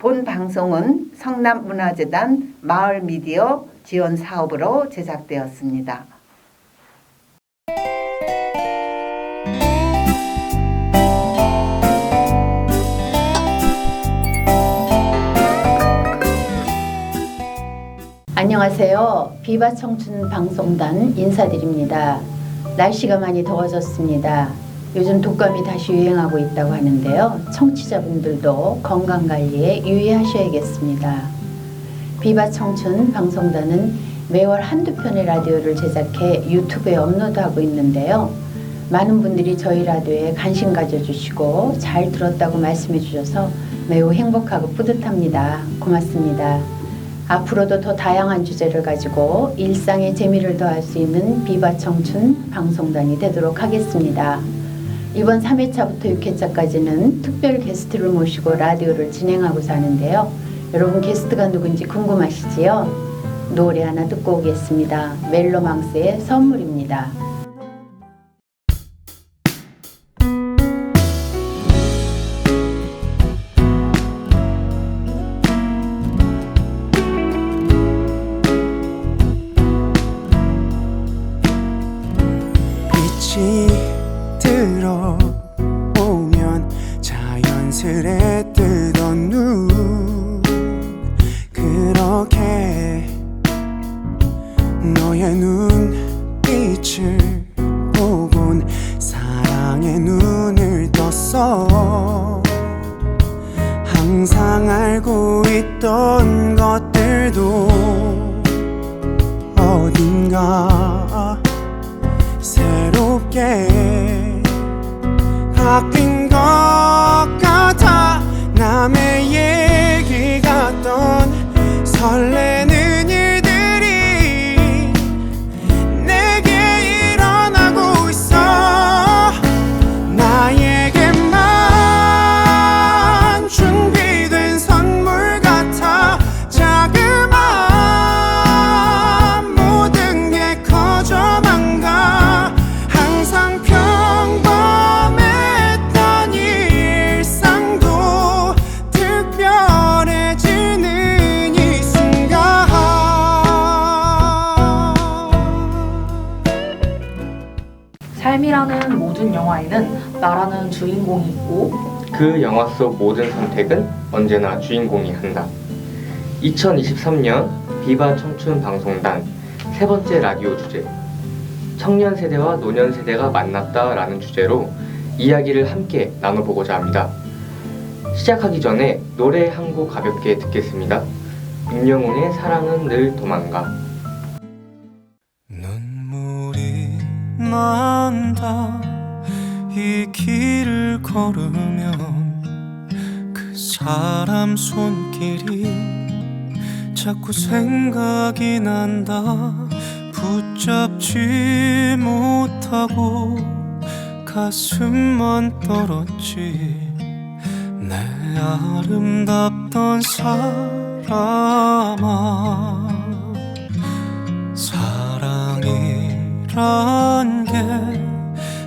본 방송은 성남문화재단 마을미디어 지원 사업으로 제작되었습니다. 안녕하세요. 비바 청춘 방송단 인사드립니다. 날씨가 많이 더워졌습니다. 요즘 독감이 다시 유행하고 있다고 하는데요. 청취자분들도 건강관리에 유의하셔야겠습니다. 비바 청춘 방송단은 매월 한두 편의 라디오를 제작해 유튜브에 업로드하고 있는데요. 많은 분들이 저희 라디오에 관심 가져주시고 잘 들었다고 말씀해 주셔서 매우 행복하고 뿌듯합니다. 고맙습니다. 앞으로도 더 다양한 주제를 가지고 일상의 재미를 더할 수 있는 비바 청춘 방송단이 되도록 하겠습니다. 이번 3회차부터 6회차까지는 특별 게스트를 모시고 라디오를 진행하고자 하는데요. 여러분 게스트가 누군지 궁금하시지요? 노래 하나 듣고 오겠습니다. 멜로망스의 선물입니다. 들어오면 자연스레 뜨던 눈 그렇게 너의 눈빛을 보곤 사랑의 눈을 떴어. 항상 알고 있던 것들도 어딘가 새롭게 바뀐 것 같아. 남의 얘기 같던 설레는 일들이 내게 일어나고 있어. 나에게만 준비된 선물 같아. 자그마한 모든 게 커져만 가. 항상 평범했던 일상도 특별해지는 이 순간. 삶이라는 모든 영화에는 나라는 주인공이 있고 그 영화 속 모든 선택은 언제나 주인공이 한다. 2023년 비바 청춘 방송단 세 번째 라디오 주제 청년 세대와 노년 세대가 만났다라는 주제로 이야기를 함께 나눠보고자 합니다. 시작하기 전에 노래 한 곡 가볍게 듣겠습니다. 임영웅의 사랑은 늘 도망가. 눈물이 난다. 이 길을 걸으면 그 사람 손길이 자꾸 생각이 난다. 붙잡지 못하고 가슴만 떨었지. 내 아름답던 사람아. 사랑이란 게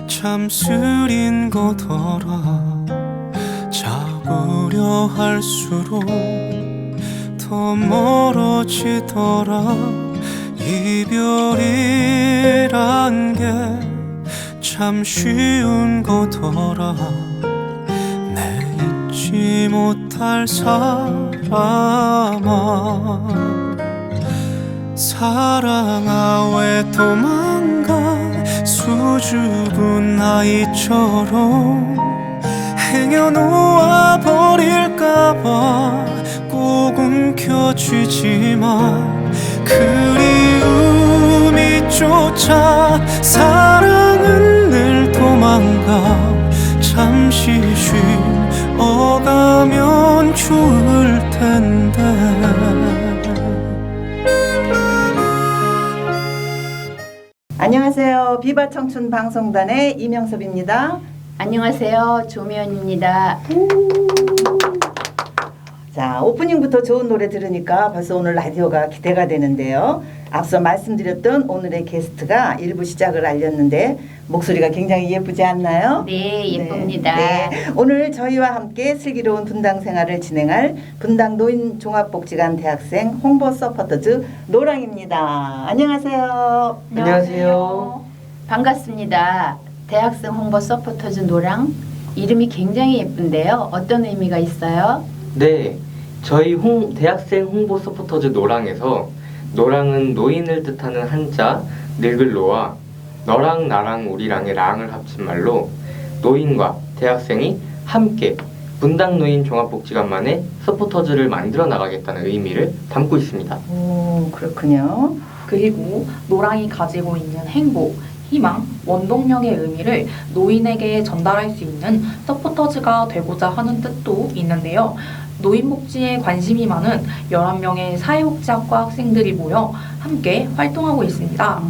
참 쓰린 거더라. 잡으려 할수록 더 멀어지더라. 이별이란 게 참 쉬운 거더라. 내 잊지 못할 사람아. 사랑아 왜 도망가. 수줍은 아이처럼 행여놓아 버릴까봐 꼭 움켜쥐지만 그리움이 쫓아 사랑은 늘 도망가. 잠시 쉬어가면 좋을 텐데. 안녕하세요. 비바 청춘 방송단의 이명섭입니다. 안녕하세요. 조미연입니다. 자, 오프닝부터 좋은 노래 들으니까 벌써 오늘 라디오가 기대가 되는데요. 앞서 말씀드렸던 오늘의 게스트가 일부 시작을 알렸는데 목소리가 굉장히 예쁘지 않나요? 네, 예쁩니다. 네. 오늘 저희와 함께 슬기로운 분당 생활을 진행할 분당 노인 종합복지관 대학생 홍보 서포터즈 노랑입니다. 안녕하세요. 안녕하세요. 반갑습니다. 대학생 홍보 서포터즈 노랑. 이름이 굉장히 예쁜데요. 어떤 의미가 있어요? 네, 저희 대학생 홍보 서포터즈 노랑에서 노랑은 노인을 뜻하는 한자 늙을 노와 너랑 나랑 우리랑의 랑을 합친 말로 노인과 대학생이 함께 분당 노인 종합복지관만의 서포터즈를 만들어 나가겠다는 의미를 담고 있습니다. 오, 그렇군요. 그리고 노랑이 가지고 있는 행복, 희망, 원동력의 의미를 노인에게 전달할 수 있는 서포터즈가 되고자 하는 뜻도 있는데요. 노인복지에 관심이 많은 11명의 사회복지학과 학생들이 모여 함께 활동하고 있습니다.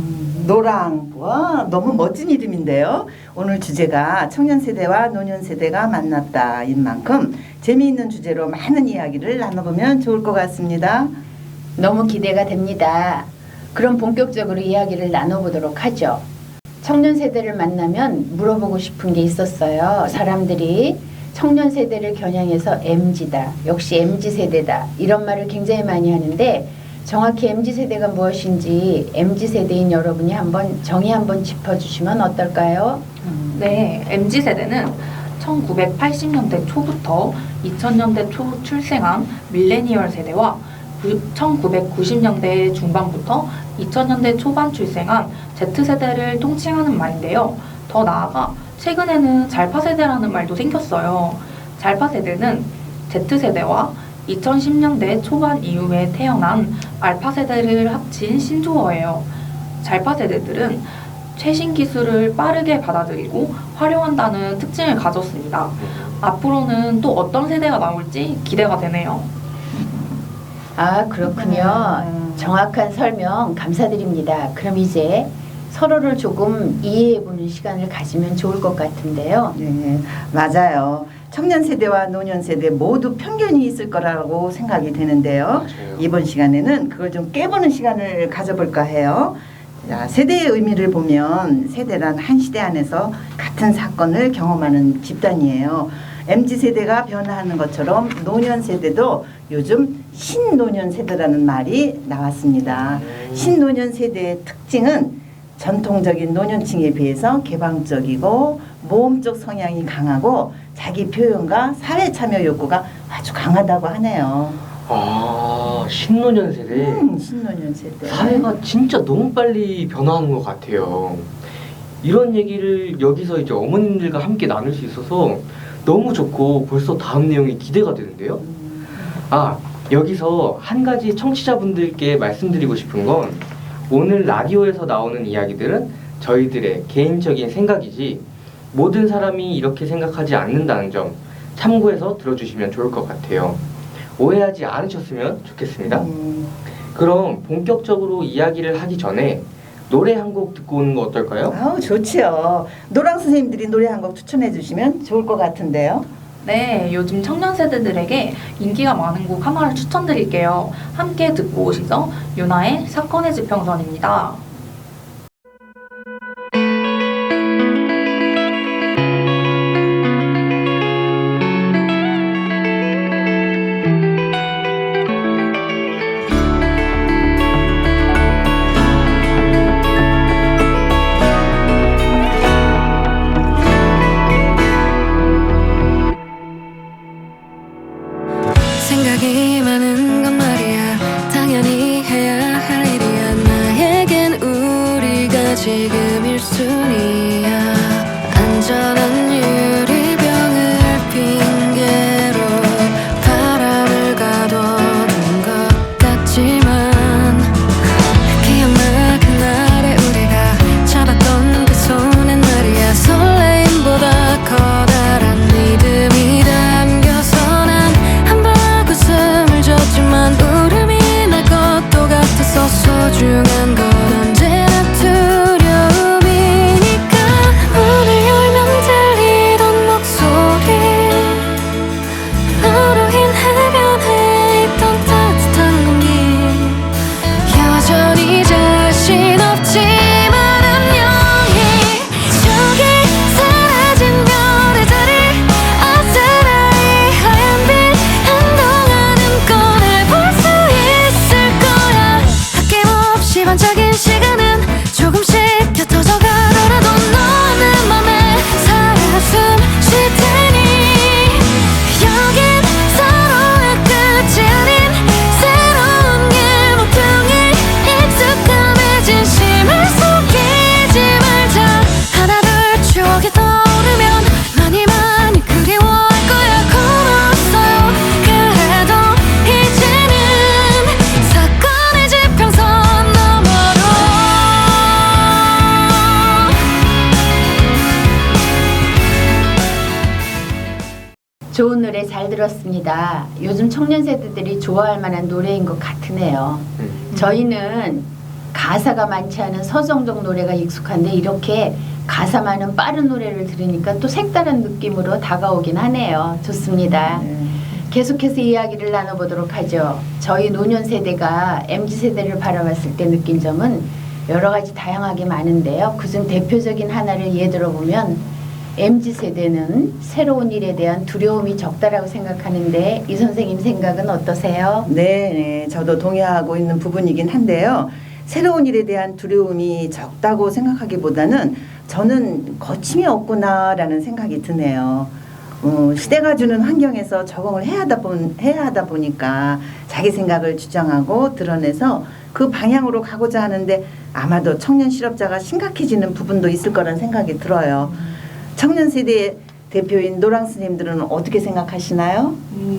노랑, 와, 너무 멋진 이름인데요. 오늘 주제가 청년 세대와 노년 세대가 만났다인 만큼 재미있는 주제로 많은 이야기를 나눠보면 좋을 것 같습니다. 너무 기대가 됩니다. 그럼 본격적으로 이야기를 나눠보도록 하죠. 청년 세대를 만나면 물어보고 싶은 게 있었어요. 사람들이 청년 세대를 겨냥해서 MZ다, 역시 MZ 세대다 이런 말을 굉장히 많이 하는데 정확히 MZ 세대가 무엇인지 MZ 세대인 여러분이 정의 한번 짚어주시면 어떨까요? 네, MZ세대는 1980년대 초부터 2000년대 초 출생한 밀레니얼 세대와 1990년대 중반부터 2000년대 초반 출생한 Z세대를 통칭하는 말인데요. 더 나아가 최근에는 잘파세대라는 말도 생겼어요. 잘파세대는 Z세대와 2010년대 초반 이후에 태어난 알파세대를 합친 신조어예요. 잘파세대들은 최신 기술을 빠르게 받아들이고 활용한다는 특징을 가졌습니다. 앞으로는 또 어떤 세대가 나올지 기대가 되네요. 아, 그렇군요. 정확한 설명 감사드립니다. 그럼 이제 서로를 조금 이해해보는 시간을 가지면 좋을 것 같은데요. 네, 맞아요. 청년 세대와 노년 세대 모두 편견이 있을 거라고 생각이 되는데요. 맞아요. 이번 시간에는 그걸 좀 깨보는 시간을 가져볼까 해요. 자, 세대의 의미를 보면 세대란 한 시대 안에서 같은 사건을 경험하는 집단이에요. MZ세대가 변화하는 것처럼 노년 세대도 요즘 신노년 세대라는 말이 나왔습니다. 신노년 세대의 특징은 전통적인 노년층에 비해서 개방적이고 모험적 성향이 강하고 자기 표현과 사회 참여 욕구가 아주 강하다고 하네요. 아, 신노년 세대. 신노년 세대. 사회가 진짜 너무 빨리 변화하는 것 같아요. 이런 얘기를 여기서 이제 어머님들과 함께 나눌 수 있어서 너무 좋고 벌써 다음 내용이 기대가 되는데요. 아, 여기서 한 가지 청취자분들께 말씀드리고 싶은 건 오늘 라디오에서 나오는 이야기들은 저희들의 개인적인 생각이지 모든 사람이 이렇게 생각하지 않는다는 점 참고해서 들어주시면 좋을 것 같아요. 오해하지 않으셨으면 좋겠습니다. 그럼 본격적으로 이야기를 하기 전에 노래 한 곡 듣고 오는 거 어떨까요? 아우, 좋지요. 노랑 선생님들이 노래 한 곡 추천해 주시면 좋을 것 같은데요. 네, 요즘 청년 세대들에게 인기가 많은 곡 하나를 추천드릴게요. 함께 듣고 오시죠. 유나의 사건의 지평선입니다. 생각이 많은 건 말이야 당연히 해야 할 일이야 나에겐 좋은 노래 잘 들었습니다. 요즘 청년 세대들이 좋아할 만한 노래인 것 같으네요. 저희는 가사가 많지 않은 서정적 노래가 익숙한데 이렇게 가사 많은 빠른 노래를 들으니까 또 색다른 느낌으로 다가오긴 하네요. 좋습니다. 계속해서 이야기를 나눠보도록 하죠. 저희 노년 세대가 MZ세대를 바라봤을 때 느낀 점은 여러 가지 다양하게 많은데요. 그중 대표적인 하나를 예들어 보면 MZ세대는 새로운 일에 대한 두려움이 적다라고 생각하는데 이 선생님 생각은 어떠세요? 네, 저도 동의하고 있는 부분이긴 한데요. 새로운 일에 대한 두려움이 적다고 생각하기보다는 저는 거침이 없구나라는 생각이 드네요. 시대가 주는 환경에서 적응을 해야 하다 보니까 자기 생각을 주장하고 드러내서 그 방향으로 가고자 하는데 아마도 청년 실업자가 심각해지는 부분도 있을 거란 생각이 들어요. 청년 세대 대표인 노랑 스님들은 어떻게 생각하시나요?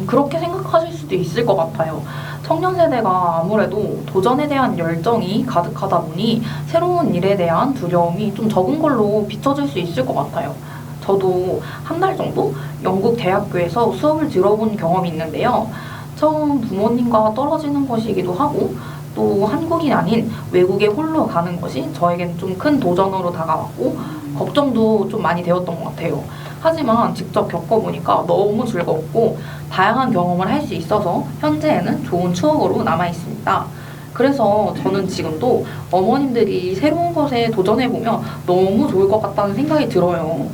그렇게 생각하실 수도 있을 것 같아요. 청년 세대가 아무래도 도전에 대한 열정이 가득하다 보니 새로운 일에 대한 두려움이 좀 적은 걸로 비춰질 수 있을 것 같아요. 저도 한 달 정도 영국 대학교에서 수업을 들어본 경험이 있는데요. 처음 부모님과 떨어지는 것이기도 하고 또 한국이 아닌 외국에 홀로 가는 것이 저에겐 좀 큰 도전으로 다가왔고 걱정도 좀 많이 되었던 것 같아요. 하지만 직접 겪어보니까 너무 즐겁고 다양한 경험을 할 수 있어서 현재에는 좋은 추억으로 남아있습니다. 그래서 저는 지금도 어머님들이 새로운 것에 도전해보면 너무 좋을 것 같다는 생각이 들어요.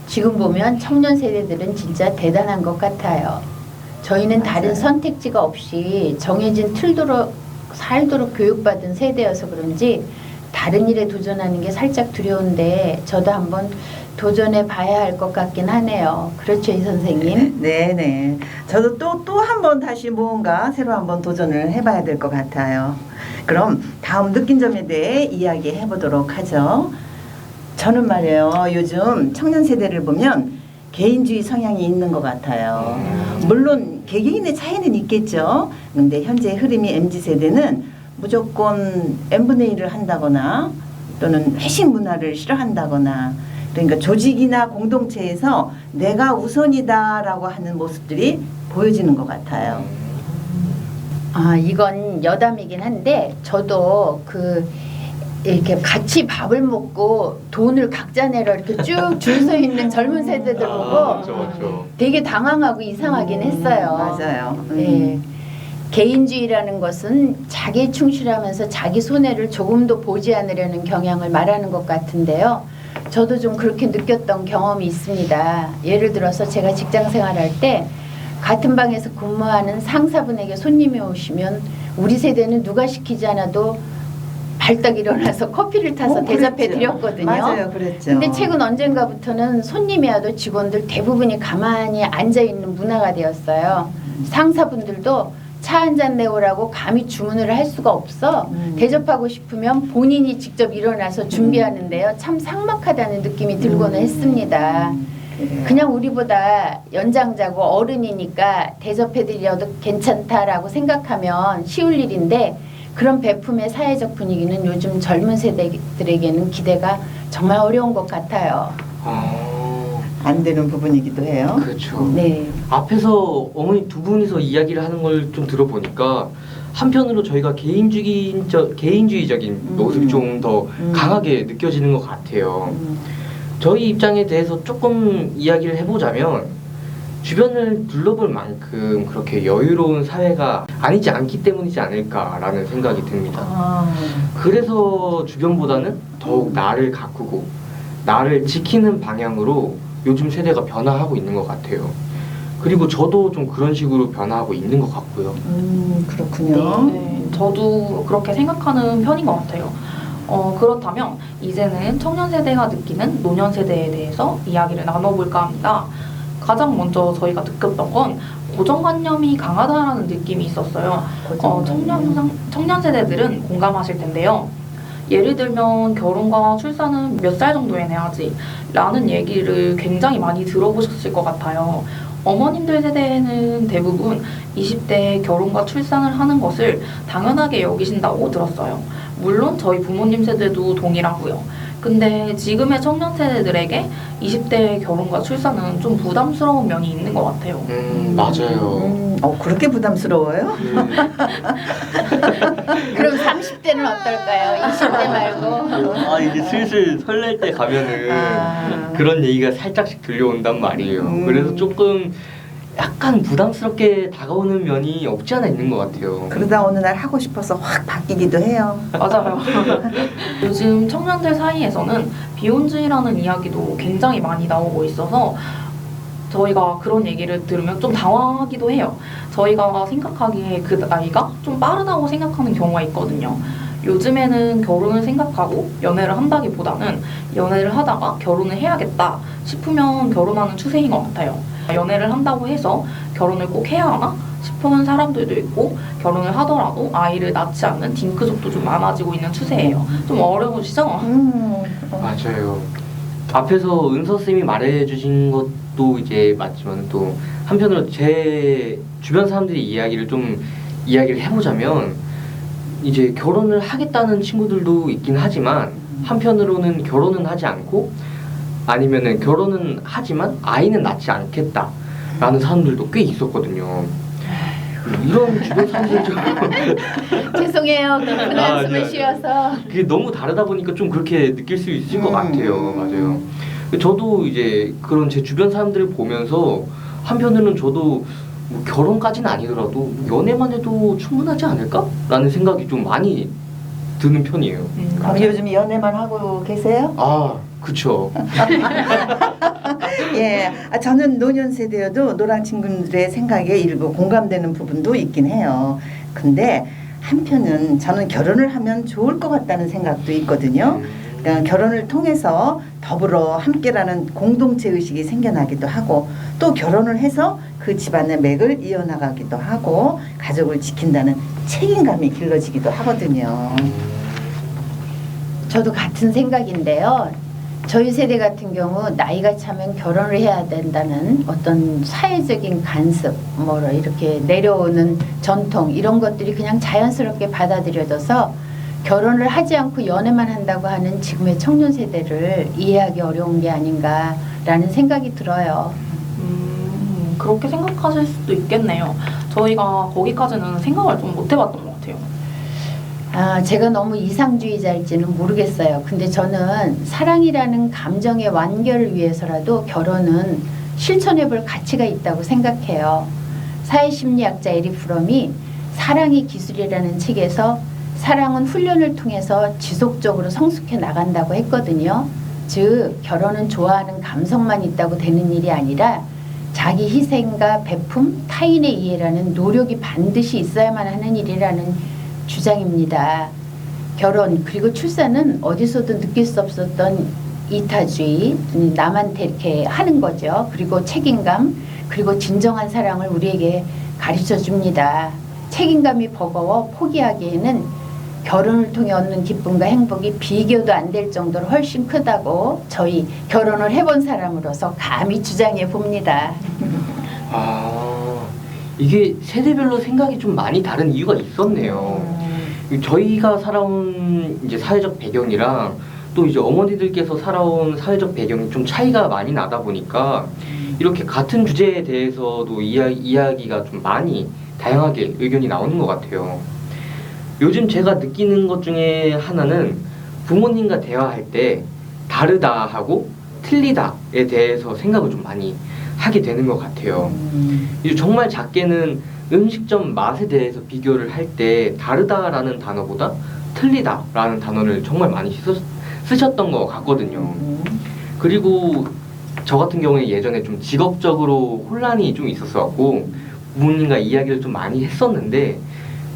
지금 보면 청년 세대들은 진짜 대단한 것 같아요. 저희는 다른 선택지가 없이 정해진 틀대로 살도록 교육받은 세대여서 그런지 다른 일에 도전하는 게 살짝 두려운데 저도 한번 도전해 봐야 할 것 같긴 하네요. 그렇죠, 이 선생님? 네. 저도 또 한 번 다시 무언가 새로 한번 도전을 해봐야 될 것 같아요. 그럼 다음 느낀 점에 대해 이야기해 보도록 하죠. 저는 말이에요. 요즘 청년 세대를 보면 개인주의 성향이 있는 것 같아요. 물론 개개인의 차이는 있겠죠. 근데 현재 흐름이 MZ세대는 무조건 n분의 1을 한다거나 또는 회식 문화를 싫어한다거나 그러니까 조직이나 공동체에서 내가 우선이다라고 하는 모습들이 보여지는 것 같아요. 이건 여담이긴 한데 저도 이렇게 같이 밥을 먹고 돈을 각자 내러 이렇게 쭉 줄 서 있는 젊은 세대들 보고 맞죠. 되게 당황하고 이상하긴 했어요. 맞아요. 네. 개인주의라는 것은 자기에 충실하면서 자기 손해를 조금도 보지 않으려는 경향을 말하는 것 같은데요. 저도 좀 그렇게 느꼈던 경험이 있습니다. 예를 들어서 제가 직장 생활할 때 같은 방에서 근무하는 상사분에게 손님이 오시면 우리 세대는 누가 시키지 않아도 발떡 일어나서 커피를 타서 대접해 드렸거든요. 맞아요, 그랬죠. 근데 최근 언젠가부터는 손님이 와도 직원들 대부분이 가만히 앉아 있는 문화가 되었어요. 상사분들도 차 한 잔 내오라고 감히 주문을 할 수가 없어. 대접하고 싶으면 본인이 직접 일어나서 준비하는데요. 참 삭막하다는 느낌이 들고는 했습니다. 그냥 우리보다 연장자고 어른이니까 대접해드려도 괜찮다라고 생각하면 쉬울 일인데 그런 베품의 사회적 분위기는 요즘 젊은 세대들에게는 기대가 정말 어려운 것 같아요. 안 되는 부분이기도 해요. 그렇죠. 네. 앞에서 어머니 두 분이서 이야기를 하는 걸 좀 들어보니까 한편으로 저희가 개인주의적인 모습이 좀 더 강하게 느껴지는 것 같아요. 저희 입장에 대해서 조금 이야기를 해보자면 주변을 둘러볼 만큼 그렇게 여유로운 사회가 아니지 않기 때문이지 않을까라는 생각이 듭니다. 그래서 주변보다는 더욱 나를 가꾸고 나를 지키는 방향으로 요즘 세대가 변화하고 있는 것 같아요. 그리고 저도 좀 그런 식으로 변화하고 있는 것 같고요. 그렇군요. 네, 저도 그렇게 생각하는 편인 것 같아요. 그렇다면 이제는 청년 세대가 느끼는 노년 세대에 대해서 이야기를 나눠볼까 합니다. 가장 먼저 저희가 느꼈던 건 고정관념이 강하다라는 느낌이 있었어요. 청년 세대들은 공감하실 텐데요. 예를 들면 결혼과 출산은 몇 살 정도에 해야지 라는 얘기를 굉장히 많이 들어보셨을 것 같아요. 어머님들 세대에는 대부분 20대에 결혼과 출산을 하는 것을 당연하게 여기신다고 들었어요. 물론 저희 부모님 세대도 동일하고요. 근데 지금의 청년 세대들에게 20대의 결혼과 출산은 좀 부담스러운 면이 있는 것 같아요. 맞아요. 그렇게 부담스러워요? 그럼 30대는 어떨까요? 20대 말고. 이제 슬슬 설렐 때 가면은 그런 얘기가 살짝씩 들려온단 말이에요. 그래서 조금 약간 부담스럽게 다가오는 면이 없지 않아 있는 것 같아요. 그러다 어느 날 하고 싶어서 확 바뀌기도 해요. 맞아요. 요즘 청년들 사이에서는 비혼주의라는 이야기도 굉장히 많이 나오고 있어서 저희가 그런 얘기를 들으면 좀 당황하기도 해요. 저희가 생각하기에 그 나이가 좀 빠르다고 생각하는 경우가 있거든요. 요즘에는 결혼을 생각하고 연애를 한다기보다는 연애를 하다가 결혼을 해야겠다 싶으면 결혼하는 추세인 것 같아요. 연애를 한다고 해서 결혼을 꼭 해야 하나 싶은 사람들도 있고, 결혼을 하더라도 아이를 낳지 않는 딩크족도 좀 많아지고 있는 추세예요. 좀 어려우시죠? 맞아요. 앞에서 은서쌤이 말해주신 것도 이제 맞지만 또 한편으로 제 주변 사람들의 이야기를 좀 이야기를 해보자면, 이제 결혼을 하겠다는 친구들도 있긴 하지만 한편으로는 결혼은 하지 않고, 아니면은 결혼은 하지만 아이는 낳지 않겠다라는 사람들도 꽤 있었거든요. 이런 주변 사람들 좀 죄송해요. 큰 한숨을 쉬어서. 그게 너무 다르다 보니까 좀 그렇게 느낄 수 있을 것 같아요. 맞아요. 저도 이제 그런 제 주변 사람들을 보면서 한편으로는 저도 뭐 결혼까지는 아니더라도 연애만 해도 충분하지 않을까라는 생각이 좀 많이 드는 편이에요. 그럼 요즘 연애만 하고 계세요? 그쵸. 예, 저는 노년 세대여도 노랑 친구들의 생각에 일부 공감되는 부분도 있긴 해요. 근데 한편은 저는 결혼을 하면 좋을 것 같다는 생각도 있거든요. 그러니까 결혼을 통해서 더불어 함께라는 공동체 의식이 생겨나기도 하고, 또 결혼을 해서 그 집안의 맥을 이어나가기도 하고 가족을 지킨다는 책임감이 길러지기도 하거든요. 저도 같은 생각인데요. 저희 세대 같은 경우 나이가 차면 결혼을 해야 된다는 어떤 사회적인 간섭, 이렇게 내려오는 전통, 이런 것들이 그냥 자연스럽게 받아들여져서 결혼을 하지 않고 연애만 한다고 하는 지금의 청년 세대를 이해하기 어려운 게 아닌가라는 생각이 들어요. 그렇게 생각하실 수도 있겠네요. 저희가 거기까지는 생각을 좀 못 해봤던 것 같아요. 제가 너무 이상주의자일지는 모르겠어요. 근데 저는 사랑이라는 감정의 완결을 위해서라도 결혼은 실천해볼 가치가 있다고 생각해요. 사회심리학자 에릭 프롬이 사랑이 기술이라는 책에서 사랑은 훈련을 통해서 지속적으로 성숙해 나간다고 했거든요. 즉, 결혼은 좋아하는 감성만 있다고 되는 일이 아니라 자기 희생과 베품, 타인의 이해라는 노력이 반드시 있어야만 하는 일이라는 주장입니다. 결혼 그리고 출산은 어디서도 느낄 수 없었던 이타주의, 남한테 이렇게 하는 거죠. 그리고 책임감, 그리고 진정한 사랑을 우리에게 가르쳐 줍니다. 책임감이 버거워 포기하기에는 결혼을 통해 얻는 기쁨과 행복이 비교도 안 될 정도로 훨씬 크다고 저희 결혼을 해본 사람으로서 감히 주장해 봅니다. 이게 세대별로 생각이 좀 많이 다른 이유가 있었네요. 저희가 살아온 이제 사회적 배경이랑 또 이제 어머니들께서 살아온 사회적 배경이 좀 차이가 많이 나다 보니까 이렇게 같은 주제에 대해서도 이야기가 좀 많이 다양하게 의견이 나오는 것 같아요. 요즘 제가 느끼는 것 중에 하나는 부모님과 대화할 때 다르다 하고 틀리다에 대해서 생각을 좀 많이 하게 되는 것 같아요. 정말 작게는 음식점 맛에 대해서 비교를 할 때 다르다라는 단어보다 틀리다라는 단어를 정말 많이 쓰셨던 것 같거든요. 그리고 저 같은 경우에 예전에 좀 직업적으로 혼란이 좀 있었어갖고 부모님과 이야기를 좀 많이 했었는데,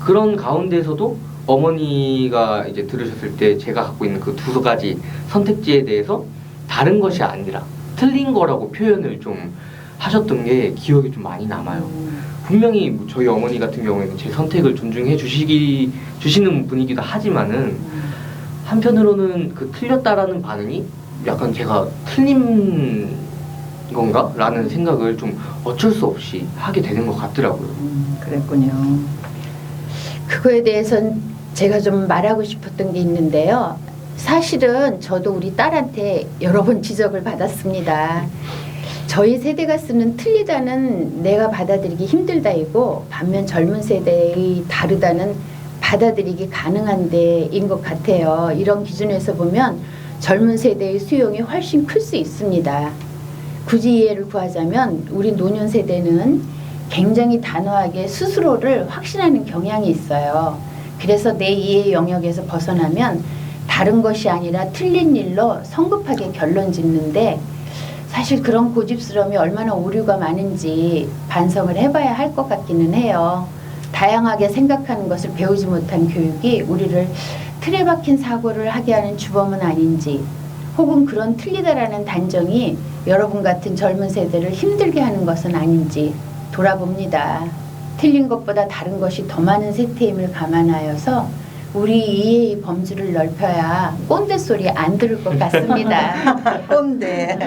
그런 가운데서도 어머니가 이제 들으셨을 때 제가 갖고 있는 그 두 가지 선택지에 대해서 다른 것이 아니라 틀린 거라고 표현을 좀 하셨던 게 기억이 좀 많이 남아요. 분명히 저희 어머니 같은 경우에는 제 선택을 존중해 주시는 분이기도 하지만은 한편으로는 그 틀렸다라는 반응이 약간 제가 틀린 건가? 라는 생각을 좀 어쩔 수 없이 하게 되는 것 같더라고요. 그랬군요. 그거에 대해서는 제가 좀 말하고 싶었던 게 있는데요. 사실은 저도 우리 딸한테 여러 번 지적을 받았습니다. 저희 세대가 쓰는 틀리다는 내가 받아들이기 힘들다이고 반면 젊은 세대의 다르다는 받아들이기 가능한데인 것 같아요. 이런 기준에서 보면 젊은 세대의 수용이 훨씬 클 수 있습니다. 굳이 이해를 구하자면 우리 노년 세대는 굉장히 단호하게 스스로를 확신하는 경향이 있어요. 그래서 내 이해 영역에서 벗어나면 다른 것이 아니라 틀린 일로 성급하게 결론 짓는데 사실 그런 고집스러움이 얼마나 오류가 많은지 반성을 해봐야 할 것 같기는 해요. 다양하게 생각하는 것을 배우지 못한 교육이 우리를 틀에 박힌 사고를 하게 하는 주범은 아닌지 혹은 그런 틀리다라는 단정이 여러분 같은 젊은 세대를 힘들게 하는 것은 아닌지 돌아봅니다. 틀린 것보다 다른 것이 더 많은 세태임을 감안하여서 우리 이해의 범주를 넓혀야 꼰대 소리 안 들을 것 같습니다. 꼰대.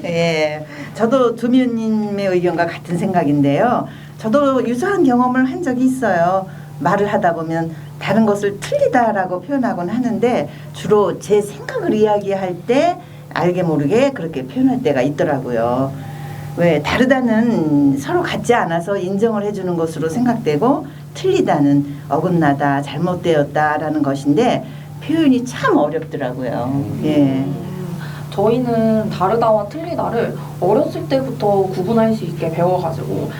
예. 저도 조미연님의 의견과 같은 생각인데요. 저도 유사한 경험을 한 적이 있어요. 말을 하다 보면 다른 것을 틀리다라고 표현하곤 하는데 주로 제 생각을 이야기할 때 알게 모르게 그렇게 표현할 때가 있더라고요. 왜 다르다는 서로 같지 않아서 인정을 해주는 것으로 생각되고 틀리다는 어긋나다, 잘못되었다라는 것인데 표현이 참 어렵더라고요. 예. 저희는 다르다와 틀리다를 어렸을 때부터 구분할 수 있게 배워가지고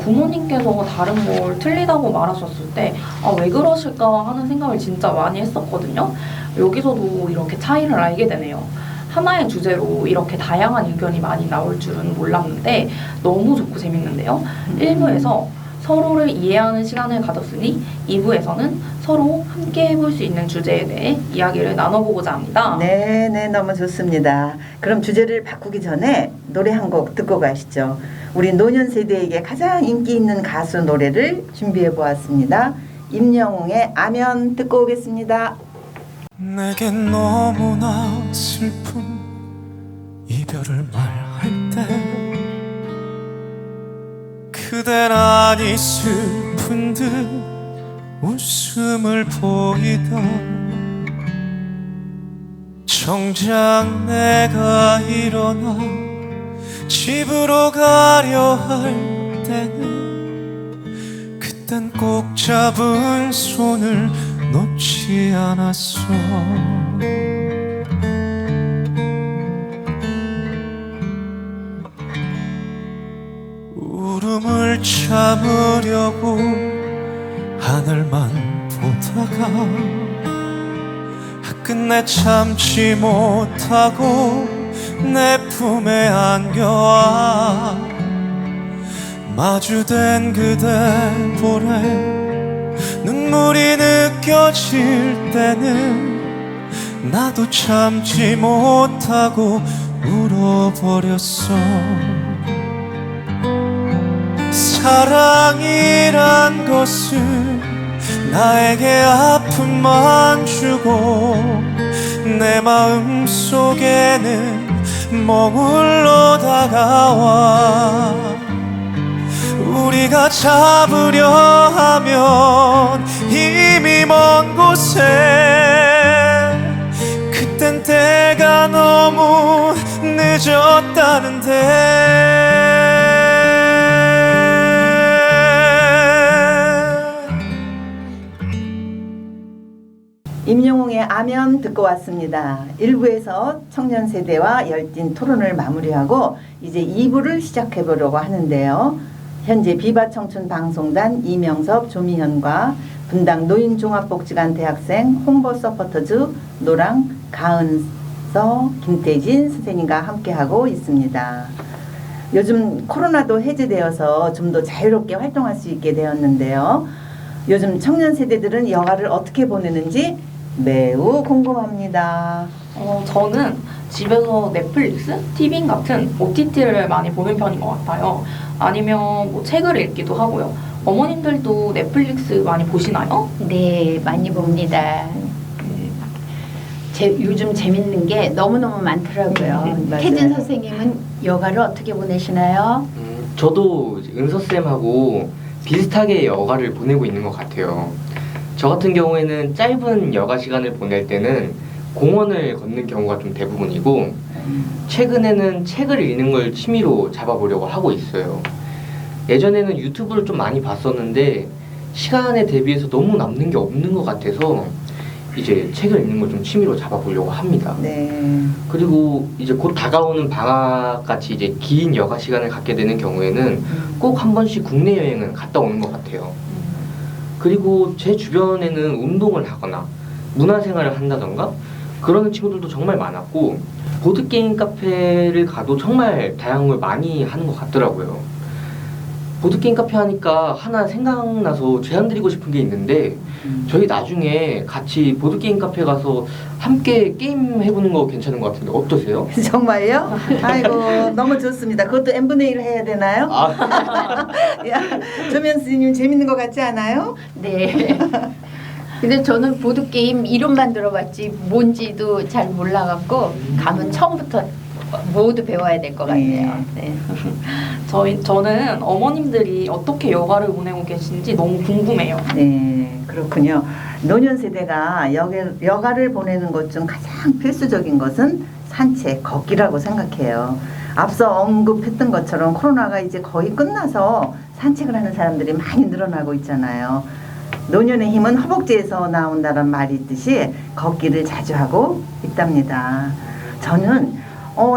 부모님께서 다른 걸 틀리다고 말하셨을 때 왜 그러실까 하는 생각을 진짜 많이 했었거든요. 여기서도 이렇게 차이를 알게 되네요. 하나의 주제로 이렇게 다양한 의견이 많이 나올 줄은 몰랐는데 너무 좋고 재밌는데요. 1부에서 서로를 이해하는 시간을 가졌으니 2부에서는 서로 함께 해볼 수 있는 주제에 대해 이야기를 나눠보고자 합니다. 네, 너무 좋습니다. 그럼 주제를 바꾸기 전에 노래 한 곡 듣고 가시죠. 우리 노년 세대에게 가장 인기 있는 가수 노래를 준비해 보았습니다. 임영웅의 아면 듣고 오겠습니다. 내겐 너무나 슬픈 이별을 말할 때 그댄 아니 슬픈 듯 웃음을 보이다 정작 내가 일어나 집으로 가려 할 때는 그땐 꼭 잡은 손을 놓지 않았어 울음을 참으려고 하늘만 보다가 끝내 참지 못하고 내 품에 안겨와 마주된 그대 볼에 눈물이 느껴질 때는 나도 참지 못하고 울어버렸어 사랑이란 것은 나에게 아픔만 주고 내 마음 속에는 머물러 다가와 우리가 잡으려 하면 이미 먼 곳에 그땐 때가 너무 늦었다는데 임영웅의 아면 듣고 왔습니다. 1부에서 청년 세대와 열띤 토론을 마무리하고 이제 2부를 시작해 보려고 하는데요. 현재 비바 청춘 방송단 이명섭, 조미현과 분당 노인종합복지관 대학생 홍보 서포터즈 노랑, 가은서, 김태진 선생님과 함께하고 있습니다. 요즘 코로나도 해제되어서 좀 더 자유롭게 활동할 수 있게 되었는데요. 요즘 청년 세대들은 여가를 어떻게 보내는지 매우 궁금합니다. 저는 집에서 넷플릭스, 티빙 같은 OTT를 많이 보는 편인 것 같아요. 아니면 뭐 책을 읽기도 하고요. 어머님들도 넷플릭스 많이 보시나요? 네, 많이 봅니다. 요즘 재밌는 게 너무너무 많더라고요. 맞아요. 태진 선생님은 여가를 어떻게 보내시나요? 저도 은서쌤하고 비슷하게 여가를 보내고 있는 것 같아요. 저 같은 경우에는 짧은 여가 시간을 보낼 때는 공원을 걷는 경우가 좀 대부분이고 최근에는 책을 읽는 걸 취미로 잡아보려고 하고 있어요. 예전에는 유튜브를 좀 많이 봤었는데 시간에 대비해서 너무 남는 게 없는 것 같아서 이제 책을 읽는 걸 좀 취미로 잡아보려고 합니다. 네. 그리고 이제 곧 다가오는 방학 같이 이제 긴 여가 시간을 갖게 되는 경우에는 꼭 한 번씩 국내 여행은 갔다 오는 것 같아요. 그리고 제 주변에는 운동을 하거나 문화생활을 한다던가 그러는 친구들도 정말 많았고 보드게임 카페를 가도 정말 다양한 걸 많이 하는 것 같더라고요. 보드게임 카페 하니까 하나 생각나서 제안드리고 싶은 게 있는데 저희 나중에 같이 보드게임 카페 가서 함께 게임 해보는 거 괜찮은 것 같은데 어떠세요? 정말요? 아이고 너무 좋습니다. 그것도 n분의 1 해야 되나요? 야, 조면수님 재밌는 것 같지 않아요? 네. 근데 저는 보드게임 이름만 들어봤지 뭔지도 잘 몰라갖고 가면 처음부터 모두 배워야 될 것 같네요. 네. 저는 어머님들이 어떻게 여가를 보내고 계신지 너무 궁금해요. 네, 그렇군요. 노년 세대가 여가를 보내는 것 중 가장 필수적인 것은 산책, 걷기라고 생각해요. 앞서 언급했던 것처럼 코로나가 이제 거의 끝나서 산책을 하는 사람들이 많이 늘어나고 있잖아요. 노년의 힘은 허벅지에서 나온다는 말이 있듯이 걷기를 자주 하고 있답니다. 저는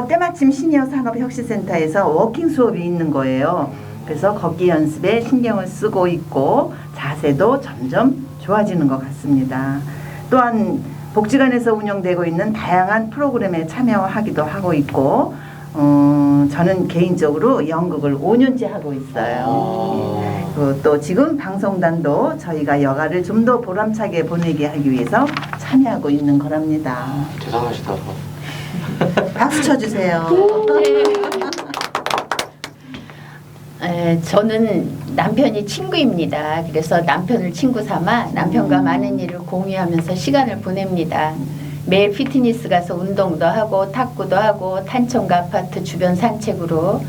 때마침 시니어산업혁신센터에서 워킹 수업이 있는 거예요. 그래서 걷기 연습에 신경을 쓰고 있고 자세도 점점 좋아지는 것 같습니다. 또한 복지관에서 운영되고 있는 다양한 프로그램에 참여하기도 하고 있고 저는 개인적으로 연극을 5년째 하고 있어요. 그리고 또 지금 방송단도 저희가 여가를 좀 더 보람차게 보내게 하기 위해서 참여하고 있는 거랍니다. 대단하시다. 박수 쳐주세요. 저는 남편이 친구입니다. 그래서 남편을 친구 삼아 남편과 많은 일을 공유하면서 시간을 보냅니다. 매일 피트니스 가서 운동도 하고 탁구도 하고 탄천과 아파트 주변 산책으로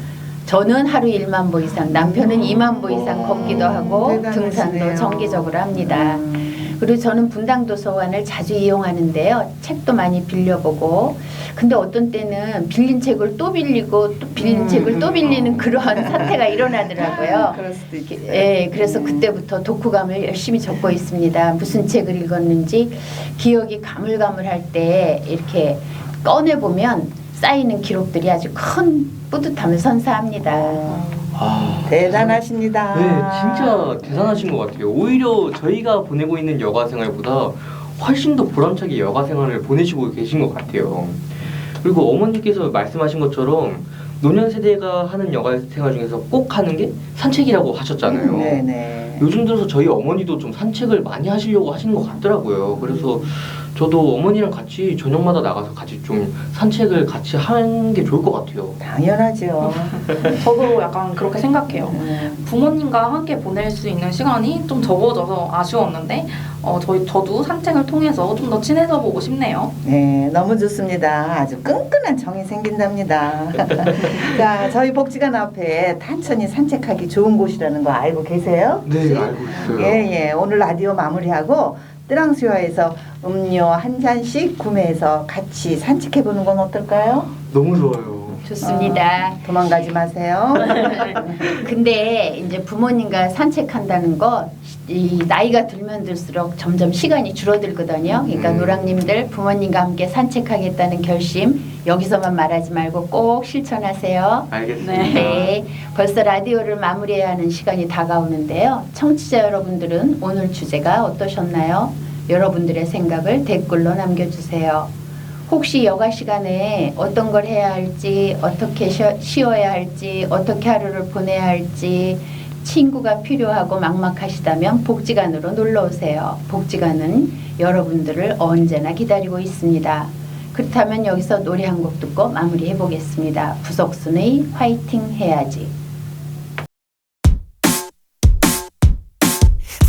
저는 하루 1만 보 이상, 남편은 2만 보 이상 걷기도 하고 대단하시네요. 등산도 정기적으로 합니다. 그리고 저는 분당도서관을 자주 이용하는데요. 책도 많이 빌려보고 근데 어떤 때는 빌린 책을 또 빌리고 또 빌린 책을 또 빌리는 그러한 사태가 일어나더라고요. 그럴 수도 있겠어요. 예, 그래서 그때부터 독후감을 열심히 적고 있습니다. 무슨 책을 읽었는지 기억이 가물가물할 때 이렇게 꺼내보면 쌓이는 기록들이 아주 큰 뿌듯함을 선사합니다. 대단하십니다. 네, 진짜 대단하신 것 같아요. 오히려 저희가 보내고 있는 여가 생활보다 훨씬 더 보람차게 여가 생활을 보내시고 계신 것 같아요. 그리고 어머니께서 말씀하신 것처럼 노년 세대가 하는 여가 생활 중에서 꼭 하는 게 산책이라고 하셨잖아요. 네네. 요즘 들어서 저희 어머니도 좀 산책을 많이 하시려고 하시는 것 같더라고요. 그래서 저도 어머니랑 같이 저녁마다 나가서 같이 좀 산책을 같이 하는 게 좋을 것 같아요. 당연하죠. 저도 약간 그렇게 생각해요. 부모님과 함께 보낼 수 있는 시간이 좀 적어져서 아쉬웠는데 저도 산책을 통해서 좀 더 친해져 보고 싶네요. 네, 너무 좋습니다. 아주 끈끈한 정이 생긴답니다. 자, 저희 복지관 앞에 탄천이 산책하기 좋은 곳이라는 거 알고 계세요? 네, 혹시? 알고 있어요. 예, 오늘 라디오 마무리하고 뜨랑수여에서 음료 한 잔씩 구매해서 같이 산책해보는 건 어떨까요? 너무 좋아요. 좋습니다. 도망가지 마세요. 근데 이제 부모님과 산책한다는 거 이 나이가 들면 들수록 점점 시간이 줄어들거든요. 그러니까 노랑님들 부모님과 함께 산책하겠다는 결심 여기서만 말하지 말고 꼭 실천하세요. 알겠습니다. 네, 벌써 라디오를 마무리해야 하는 시간이 다가오는데요. 청취자 여러분들은 오늘 주제가 어떠셨나요? 여러분들의 생각을 댓글로 남겨주세요. 혹시 여가 시간에 어떤 걸 해야 할지, 어떻게 쉬어야 할지, 어떻게 하루를 보내야 할지 친구가 필요하고 막막하시다면 복지관으로 놀러 오세요. 복지관은 여러분들을 언제나 기다리고 있습니다. 그렇다면 여기서 노래 한 곡 듣고 마무리해 보겠습니다. 부석순의 화이팅 해야지.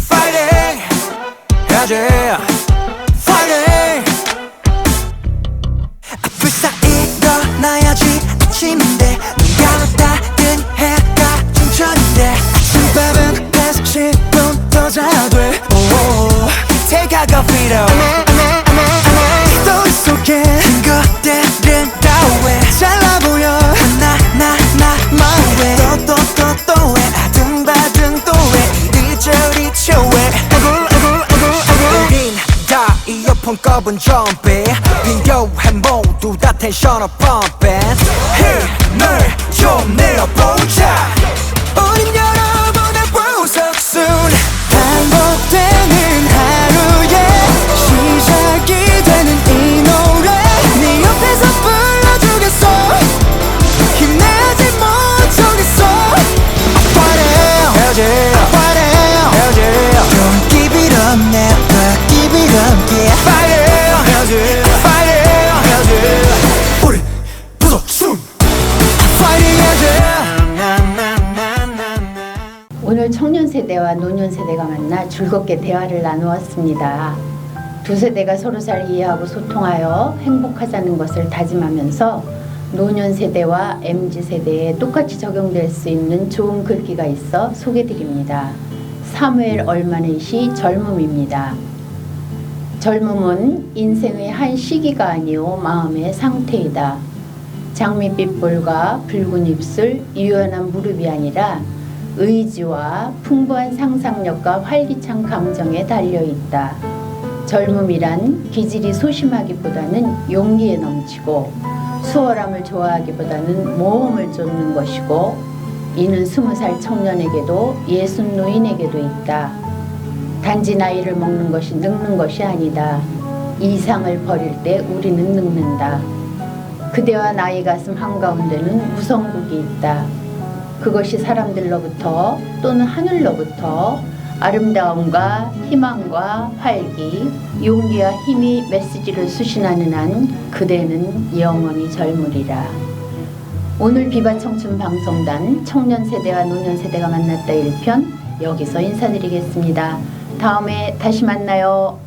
파이팅 해야지 파이팅 앞을 쌓이 일어나야지 아침인데 눈 감았다 뜬 해가 춘천인데 아침밥은 계속 10분 더 자야 돼 Take a coffee though 또 있어 yeah. 것들은 다왜 잘나 보여 나 my way 또왜 아등바등 또왜 이리저리 쳐왜 우린 다 이어폰 꼽은 좀비 비교해 모두 다 텐션업 펌핑 힘을 좀 내어보자 우린 여러분의 보석순 반복되는 하루에 시작이 되는 이 노래 네 옆에서 불러주겠어 힘내지 못하겠어 Don't give it up never give it up yeah Fighting 우리 부석순 오늘 청년 세대와 노년 세대가 만나 즐겁게 대화를 나누었습니다. 두 세대가 서로 잘 이해하고 소통하여 행복하자는 것을 다짐하면서 노년 세대와 MZ 세대에 똑같이 적용될 수 있는 좋은 글귀가 있어 소개드립니다. 사무엘 얼만의 시 젊음입니다. 젊음은 인생의 한 시기가 아니오 마음의 상태이다. 장밋빛 볼과 붉은 입술, 유연한 무릎이 아니라 의지와 풍부한 상상력과 활기찬 감정에 달려있다. 젊음이란 기질이 소심하기보다는 용기에 넘치고 수월함을 좋아하기보다는 모험을 쫓는 것이고 이는 20살 청년에게도 60 노인에게도 있다. 단지 나이를 먹는 것이 늙는 것이 아니다. 이상을 버릴 때 우리는 늙는다. 그대와 나의 가슴 한가운데는 무성국이 있다. 그것이 사람들로부터 또는 하늘로부터 아름다움과 희망과 활기, 용기와 힘이 메시지를 수신하는 한 그대는 영원히 젊으리라. 오늘 비바 청춘 방송단 청년 세대와 노년 세대가 만났다 1편 여기서 인사드리겠습니다. 다음에 다시 만나요.